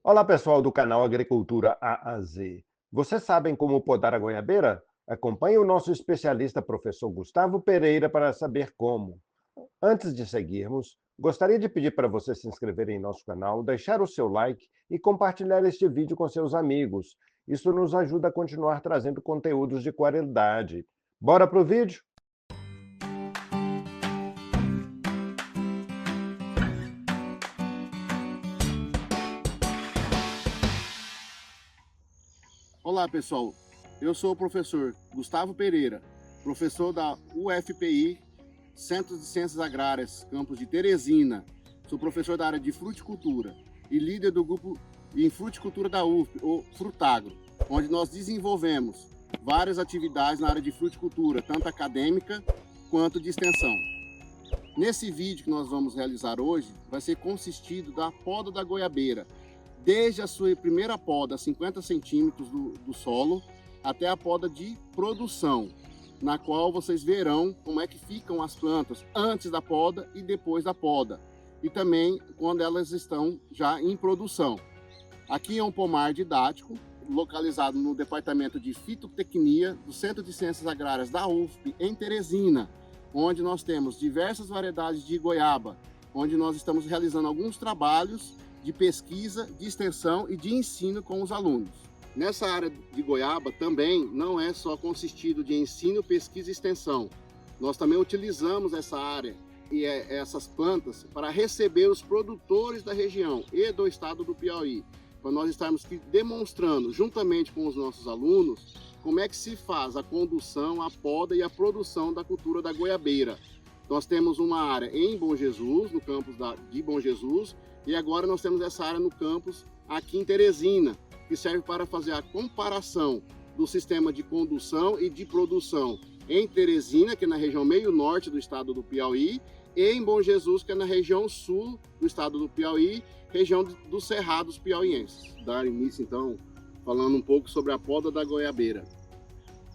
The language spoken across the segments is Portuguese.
Olá pessoal do canal Agricultura A a Z. Vocês sabem como podar a goiabeira? Acompanhe o nosso especialista professor Gustavo Pereira para saber como. Antes de seguirmos, gostaria de pedir para você se inscrever em nosso canal, deixar o seu like e compartilhar este vídeo com seus amigos. Isso nos ajuda a continuar trazendo conteúdos de qualidade. Bora pro vídeo? Olá pessoal, eu sou o professor Gustavo Pereira, professor da UFPI, Centro de Ciências Agrárias, campus de Teresina. Sou professor da área de fruticultura e líder do grupo em fruticultura da UFP, o Frutagro, onde nós desenvolvemos várias atividades na área de fruticultura, tanto acadêmica quanto de extensão. Nesse vídeo que nós vamos realizar hoje, vai ser consistido da poda da goiabeira, desde a sua primeira poda, 50 centímetros do solo, até a poda de produção, na qual vocês verão como é que ficam as plantas antes da poda e depois da poda, e também quando elas estão já em produção. Aqui é um pomar didático, localizado no Departamento de Fitotecnia do Centro de Ciências Agrárias da UFP, em Teresina, onde nós temos diversas variedades de goiaba, onde nós estamos realizando alguns trabalhos de pesquisa, de extensão e de ensino com os alunos. Nessa área de goiaba também não é só consistido de ensino, pesquisa e extensão. Nós também utilizamos essa área e essas plantas para receber os produtores da região e do estado do Piauí, para nós estarmos demonstrando, juntamente com os nossos alunos, como é que se faz a condução, a poda e a produção da cultura da goiabeira. Nós temos uma área em Bom Jesus, no campus de Bom Jesus, e agora nós temos essa área no campus aqui em Teresina, que serve para fazer a comparação do sistema de condução e de produção em Teresina, que é na região meio norte do estado do Piauí, e em Bom Jesus, que é na região sul do estado do Piauí, região dos Cerrados piauienses. Dar início, então, falando um pouco sobre a poda da goiabeira.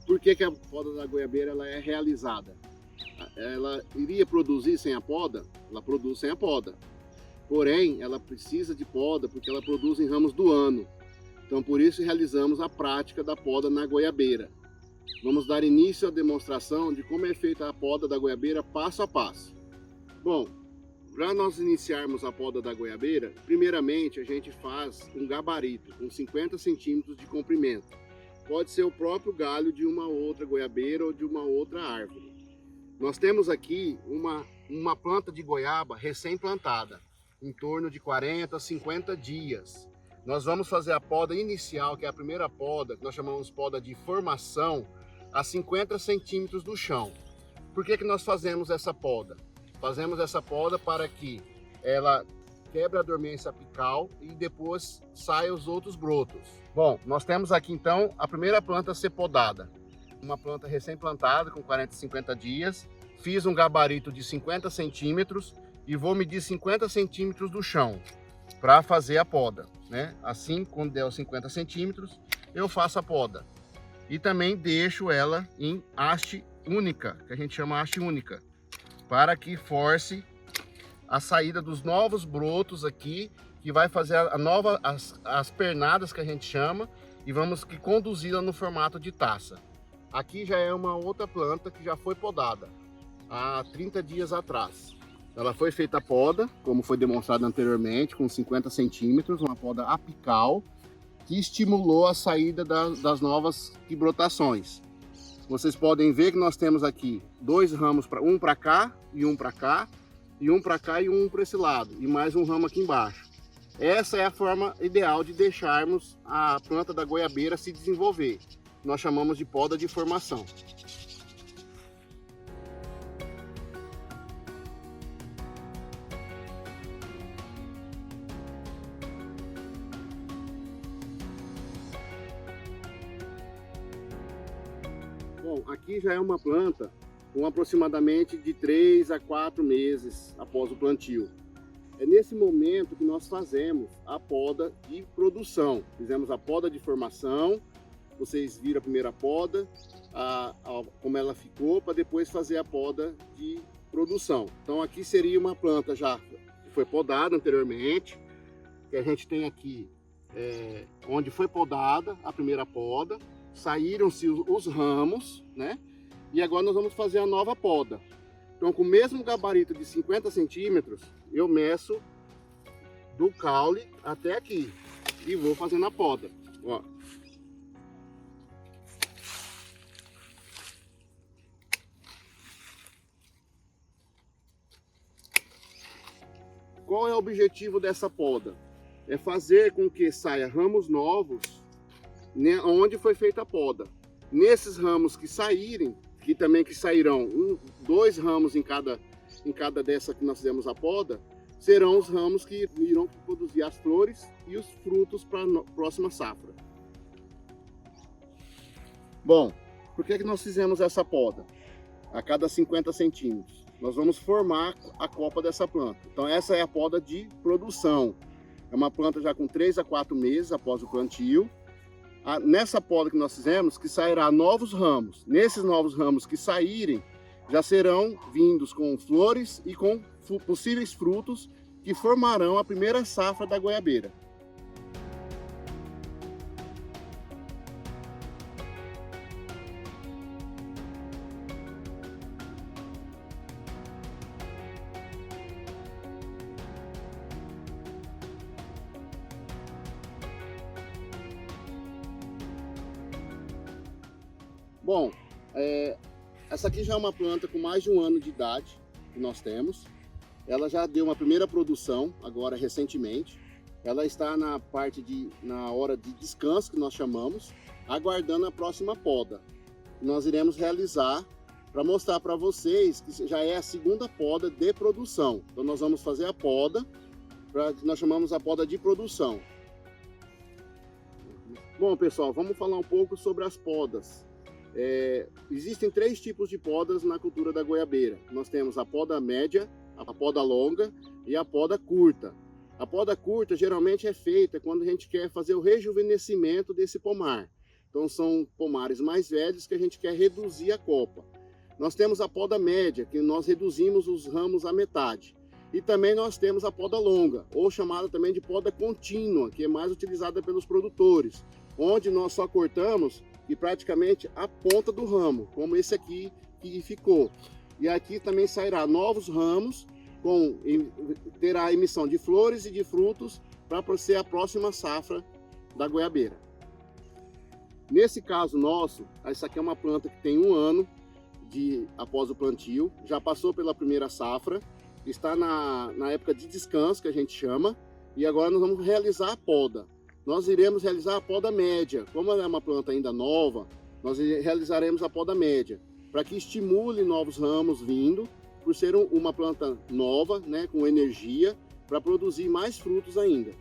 Por que a poda da goiabeira ela é realizada? Ela iria produzir sem a poda? Ela produz sem a poda. Porém, ela precisa de poda porque ela produz em ramos do ano. Então, por isso, realizamos a prática da poda na goiabeira. Vamos dar início à demonstração de como é feita a poda da goiabeira passo a passo. Bom, para nós iniciarmos a poda da goiabeira, primeiramente a gente faz um gabarito com 50 centímetros de comprimento. Pode ser o próprio galho de uma outra goiabeira ou de uma outra árvore. Nós temos aqui uma planta de goiaba recém-plantada, em torno de 40 a 50 dias. Nós vamos fazer a poda inicial, que é a primeira poda, que nós chamamos poda de formação, a 50 centímetros do chão. Por que nós fazemos essa poda? Fazemos essa poda para que ela quebre a dormência apical e depois saia os outros brotos. Bom, nós temos aqui então a primeira planta a ser podada. Uma planta recém-plantada com 40 a 50 dias. Fiz um gabarito de 50 centímetros e vou medir 50 centímetros do chão para fazer a poda, né? Assim, quando der os 50 centímetros, eu faço a poda. E também deixo ela em haste única, que a gente chama haste única, para que force a saída dos novos brotos aqui, que vai fazer as pernadas que a gente chama, e vamos conduzi-la no formato de taça. Aqui já é uma outra planta que já foi podada há 30 dias atrás. Ela foi feita a poda, como foi demonstrado anteriormente, com 50 centímetros, uma poda apical, que estimulou a saída das novas brotações. Vocês podem ver que nós temos aqui dois ramos, um para cá, e um para cá, e um para cá e um para esse lado, e mais um ramo aqui embaixo. Essa é a forma ideal de deixarmos a planta da goiabeira se desenvolver. Nós chamamos de poda de formação. Bom, aqui já é uma planta com aproximadamente de 3 a 4 meses após o plantio. É nesse momento que nós fazemos a poda de produção. Fizemos a poda de formação, vocês viram a primeira poda, como ela ficou, para depois fazer a poda de produção. Então aqui seria uma planta já que foi podada anteriormente, que a gente tem aqui onde foi podada a primeira poda, saíram-se os ramos, né? E agora nós vamos fazer a nova poda. Então, com o mesmo gabarito de 50 centímetros, eu meço do caule até aqui e vou fazendo a poda. Ó. Qual é o objetivo dessa poda? É fazer com que saia ramos novos, né, onde foi feita a poda. Nesses ramos que saírem, que sairão 2 ramos em cada dessa que nós fizemos a poda, serão os ramos que irão produzir as flores e os frutos para a próxima safra. Bom, por que nós fizemos essa poda? A cada 50 centímetros. Nós vamos formar a copa dessa planta. Então essa é a poda de produção. É uma planta já com 3 a 4 meses após o plantio. Nessa poda que nós fizemos, que sairá novos ramos. Nesses novos ramos que saírem, já serão vindos com flores e com possíveis frutos que formarão a primeira safra da goiabeira. Bom, essa aqui já é uma planta com mais de 1 ano de idade que nós temos. Ela já deu uma primeira produção, agora recentemente. Ela está na hora de descanso, que nós chamamos, aguardando a próxima poda. Nós iremos realizar para mostrar para vocês que já é a segunda poda de produção. Então nós vamos fazer a poda, que nós chamamos a poda de produção. Bom, pessoal, vamos falar um pouco sobre as podas. Existem 3 tipos de podas na cultura da goiabeira. Nós temos a poda média, a poda longa e a poda curta. A poda curta geralmente é feita quando a gente quer fazer o rejuvenescimento desse pomar. Então são pomares mais velhos que a gente quer reduzir a copa. Nós temos a poda média, que nós reduzimos os ramos à metade. E também nós temos a poda longa, ou chamada também de poda contínua, que é mais utilizada pelos produtores, onde nós só cortamos e praticamente a ponta do ramo, como esse aqui que ficou. E aqui também sairá novos ramos, terá a emissão de flores e de frutos para ser a próxima safra da goiabeira. Nesse caso nosso, essa aqui é uma planta que tem 1 ano após o plantio, já passou pela primeira safra, está na época de descanso, que a gente chama, e agora nós vamos realizar a poda. Nós iremos realizar a poda média. Como ela é uma planta ainda nova, nós realizaremos a poda média, para que estimule novos ramos vindo, por ser uma planta nova, né, com energia, para produzir mais frutos ainda.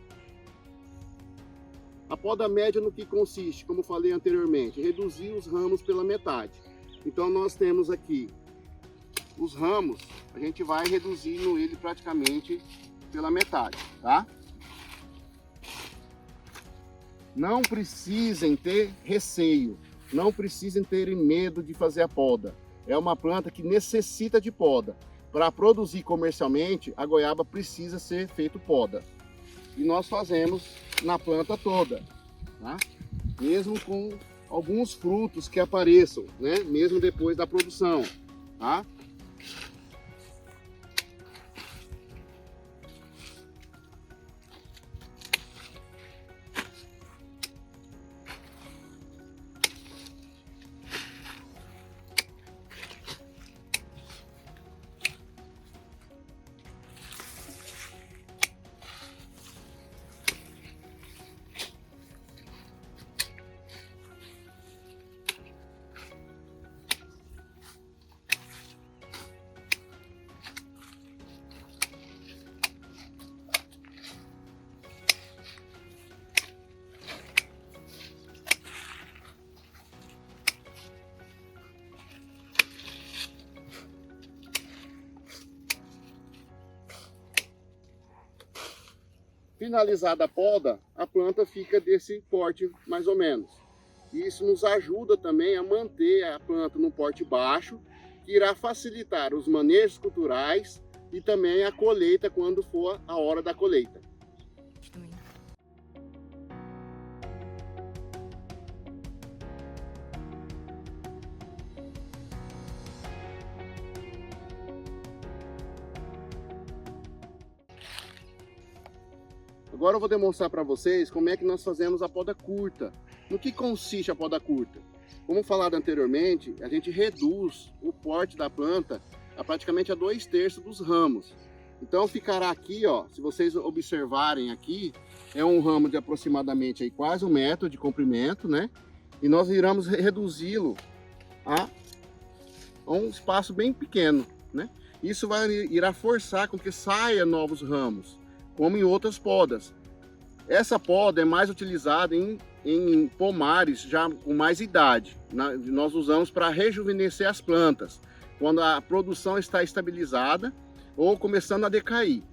A poda média no que consiste, como falei anteriormente, reduzir os ramos pela metade. Então nós temos aqui os ramos, a gente vai reduzindo ele praticamente pela metade, tá? Não precisem ter receio, não precisem ter medo de fazer a poda. É uma planta que necessita de poda. Para produzir comercialmente, a goiaba precisa ser feito poda. E nós fazemos na planta toda, tá? Mesmo com alguns frutos que apareçam, né? Mesmo depois da produção, tá? Finalizada a poda, a planta fica desse porte mais ou menos. E isso nos ajuda também a manter a planta num porte baixo, que irá facilitar os manejos culturais e também a colheita quando for a hora da colheita. Agora eu vou demonstrar para vocês como é que nós fazemos a poda curta. No que consiste a poda curta? Como falado anteriormente, a gente reduz o porte da planta a praticamente a 2/3 dos ramos. Então ficará aqui, ó, se vocês observarem aqui, é um ramo de aproximadamente aí quase 1 metro de comprimento, né? E nós iremos reduzi-lo a um espaço bem pequeno, né? Isso irá forçar com que saia novos ramos, como em outras podas. Essa poda é mais utilizada em pomares já com mais idade. Nós usamos para rejuvenescer as plantas, quando a produção está estabilizada ou começando a decair.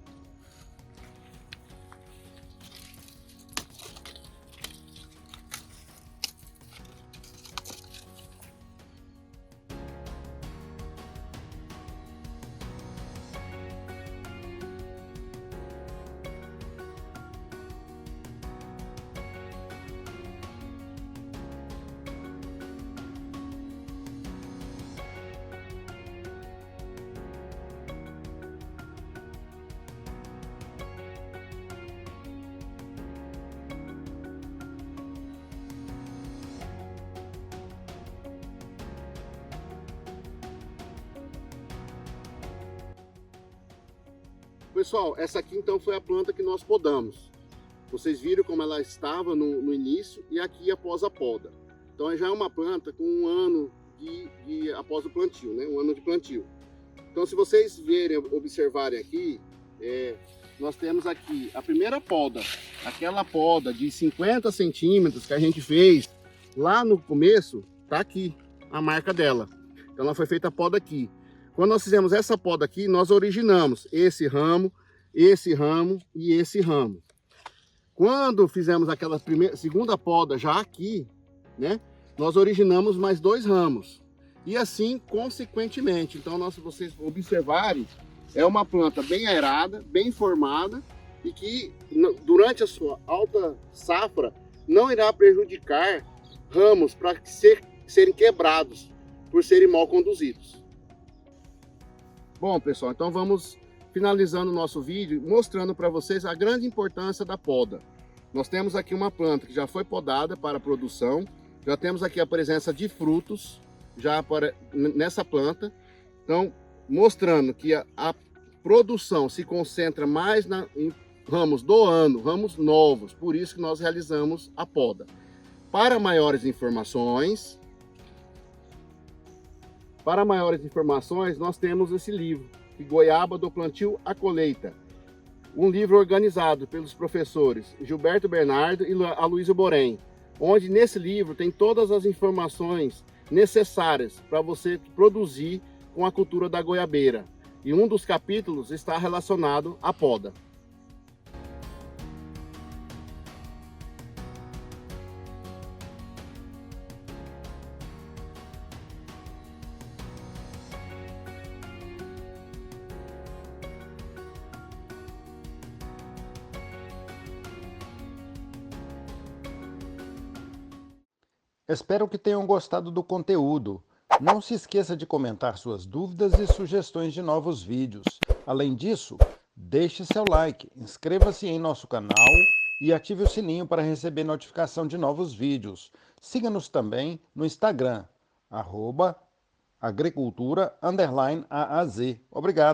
Pessoal, essa aqui então foi a planta que nós podamos. Vocês viram como ela estava no início e aqui após a poda. Então já é uma planta com 1 ano após o plantio, né? 1 ano de plantio. Então se vocês verem, observarem aqui, nós temos aqui a primeira poda, aquela poda de 50 centímetros que a gente fez lá no começo, tá aqui a marca dela. Então ela foi feita a poda aqui. Quando nós fizemos essa poda aqui, nós originamos esse ramo e esse ramo. Quando fizemos aquela segunda poda já aqui, né, nós originamos mais 2 ramos. E assim, consequentemente. Então, se vocês observarem, é uma planta bem aerada, bem formada e que durante a sua alta safra não irá prejudicar ramos para serem quebrados por serem mal conduzidos. Bom, pessoal, então vamos finalizando o nosso vídeo, mostrando para vocês a grande importância da poda. Nós temos aqui uma planta que já foi podada para a produção, já temos aqui a presença de frutos nessa planta, então mostrando que a produção se concentra mais em ramos do ano, ramos novos, por isso que nós realizamos a poda. Para maiores informações, nós temos esse livro, Goiaba do Plantio à Colheita. Um livro organizado pelos professores Gilberto Bernardo e Aloysio Borém, onde nesse livro tem todas as informações necessárias para você produzir com a cultura da goiabeira. E um dos capítulos está relacionado à poda. Espero que tenham gostado do conteúdo. Não se esqueça de comentar suas dúvidas e sugestões de novos vídeos. Além disso, deixe seu like, inscreva-se em nosso canal e ative o sininho para receber notificação de novos vídeos. Siga-nos também no Instagram, @agricultura_AAZ. Obrigado!